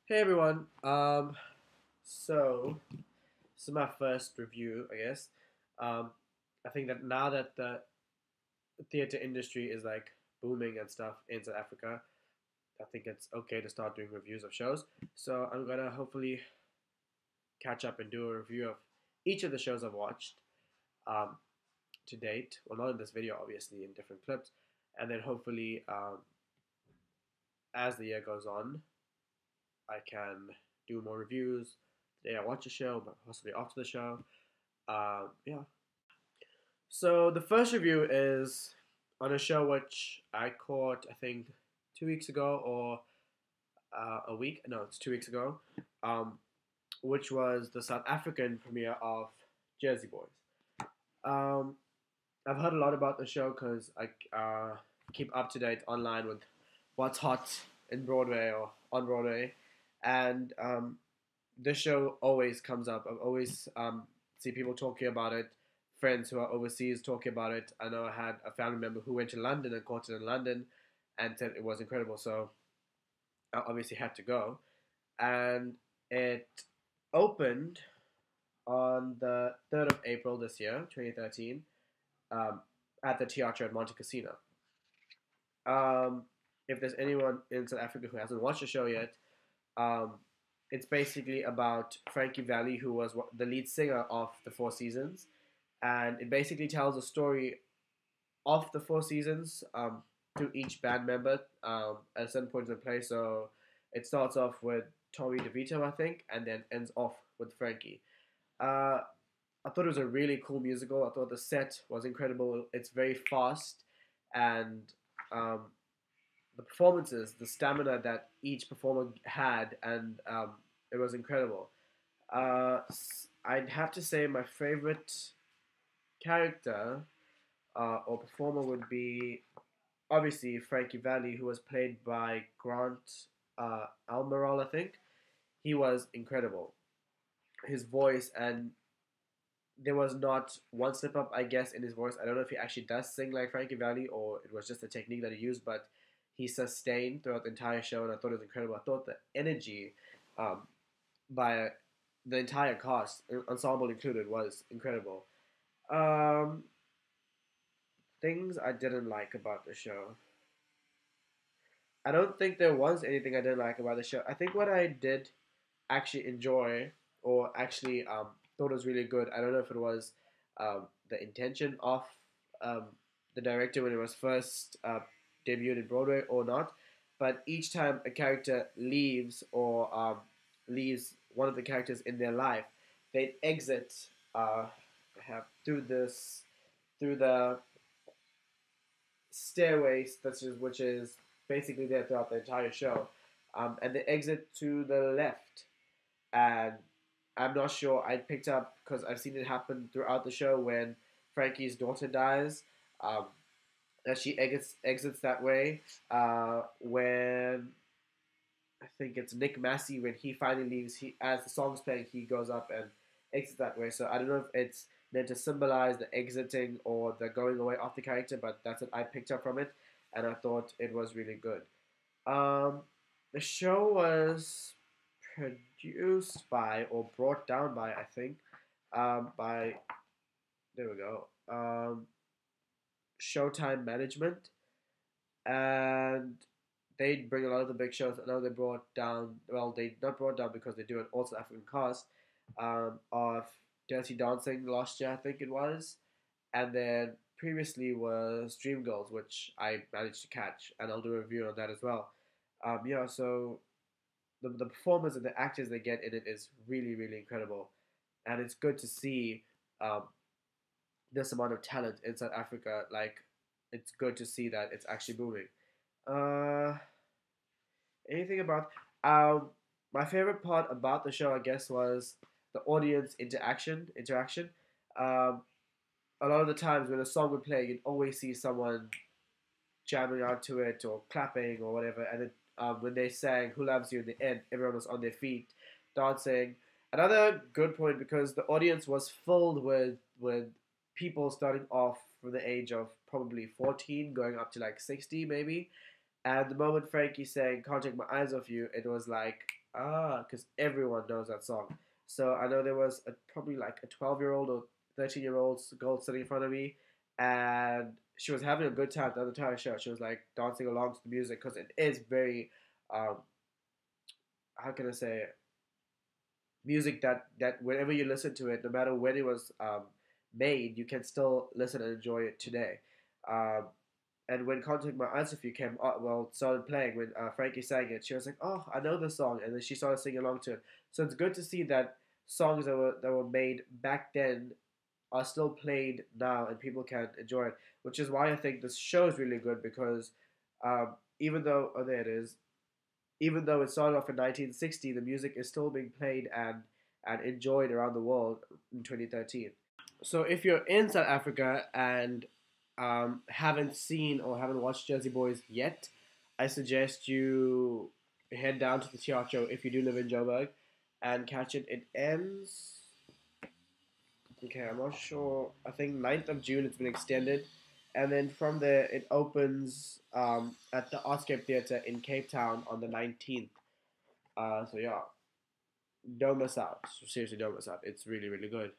Hey everyone. So this is my first review, I guess. Um, I think that now that the theater industry is like booming and stuff in South Africa, I think it's okay to start doing reviews of shows. So I'm gonna hopefully catch up and do a review of each of the shows I've watched um, to date. Well, not in this video, obviously, in different clips, and then hopefully, as the year goes on, I can do more reviews the day I watch a show, but possibly after the show. Yeah. So the first review is on a show which I caught, I think, 2 weeks ago or a week. No, it's 2 weeks ago. Which was the South African premiere of Jersey Boys. Um, I've heard a lot about the show because I keep up to date online with what's hot in Broadway or on Broadway, and this show always comes up. I've always see people talking about it, friends who are overseas talking about it. I know I had a family member who went to London and caught it in London, and said it was incredible. So I obviously had to go, and it opened on the 3rd of April this year, 2013, um, at the Teatro at Monte Cassino. Um, if there's anyone in South Africa who hasn't watched the show yet, um, it's basically about Frankie Valli, who was the lead singer of the Four Seasons, and it basically tells a story of the Four Seasons to each band member at certain points in play. So it starts off with Tommy DeVito, I think, and then ends off with Frankie. Uh, I thought it was a really cool musical. I thought the set was incredible. It's very fast, and um, the performances, the stamina that each performer had, and it was incredible. I'd have to say my favorite character or performer would be obviously Frankie Valli, who was played by Grant Almiral, I think. He was incredible. His voice, and there was not one slip up, I guess, in his voice. I don't know if he actually does sing like Frankie Valli or it was just a technique that he used, but he sustained throughout the entire show, and I thought it was incredible. I thought the energy um, by the entire cast, ensemble included, was incredible. Um, Things I didn't like about the show. I don't think there was anything I didn't like about the show. I think what I did actually enjoy or actually thought was really good. I don't know if it was the intention of um, the director when it was first debuted in Broadway or not, but each time a character leaves or leaves one of the characters in their life, they exit have through the stairways, which is basically there throughout the entire show, and they exit to the left. And I'm not sure. I picked up because I've seen it happen throughout the show when Frankie's daughter dies. Um, that she exits that way. When I think it's Nick Massey when he finally leaves, he as the song's playing, he goes up and exits that way. So I don't know if it's meant to symbolize the exiting or the going away of the character, but that's what I picked up from it, and I thought it was really good. Um, the show was produced by or brought down by, I think, by there we go, Showtime Management, and they bring a lot of the big shows. I know they brought down, well, they not brought down because they do an also African cast of Dirty Dancing last year, I think it was, and then previously was Dreamgirls, which I managed to catch, and I'll do a review on that as well. Yeah, so the performance and the actors they get in it is really really incredible, and it's good to see um, this amount of talent in South Africa. Like, it's good to see that it's actually booming. Uh, Anything about um, my favorite part about the show, I guess, was the audience interaction. Um, a lot of the times when a song would play, you'd always see someone jamming out to it or clapping or whatever. And then when they sang "Who Loves You" in the end, everyone was on their feet, dancing. Another good point because the audience was filled with people starting off from the age of probably 14, going up to like 60 maybe. And the moment Frankie sang "Can't Take My Eyes Off You," it was like Because everyone knows that song. So I know there was probably like a 12-year-old or 13-year-old girl sitting in front of me, and she was having a good time the entire show. She was like dancing along to the music because it is very, um, how can I say, it? Music that whenever you listen to it, no matter when it was made, you can still listen and enjoy it today. Um, and when Contact My Answer For You came well, started playing, when Frankie sang it, she was like, "Oh, I know this song," and then she started singing along to it. So it's good to see that songs that were made back then are still played now, and people can enjoy it. Which is why I think this show is really good because even though there it is, even though it started off in 1960, the music is still being played and enjoyed around the world in 2013. So if you're in South Africa and haven't seen or haven't watched Jersey Boys yet, I suggest you head down to the teatro if you do live in Joburg and catch it. It ends. Okay, I'm not sure. I think 9th of June it's been extended. And then from there, it opens at the Artscape Theatre in Cape Town on the 19th. So yeah, don't miss out. Seriously, don't miss out. It's really, really good.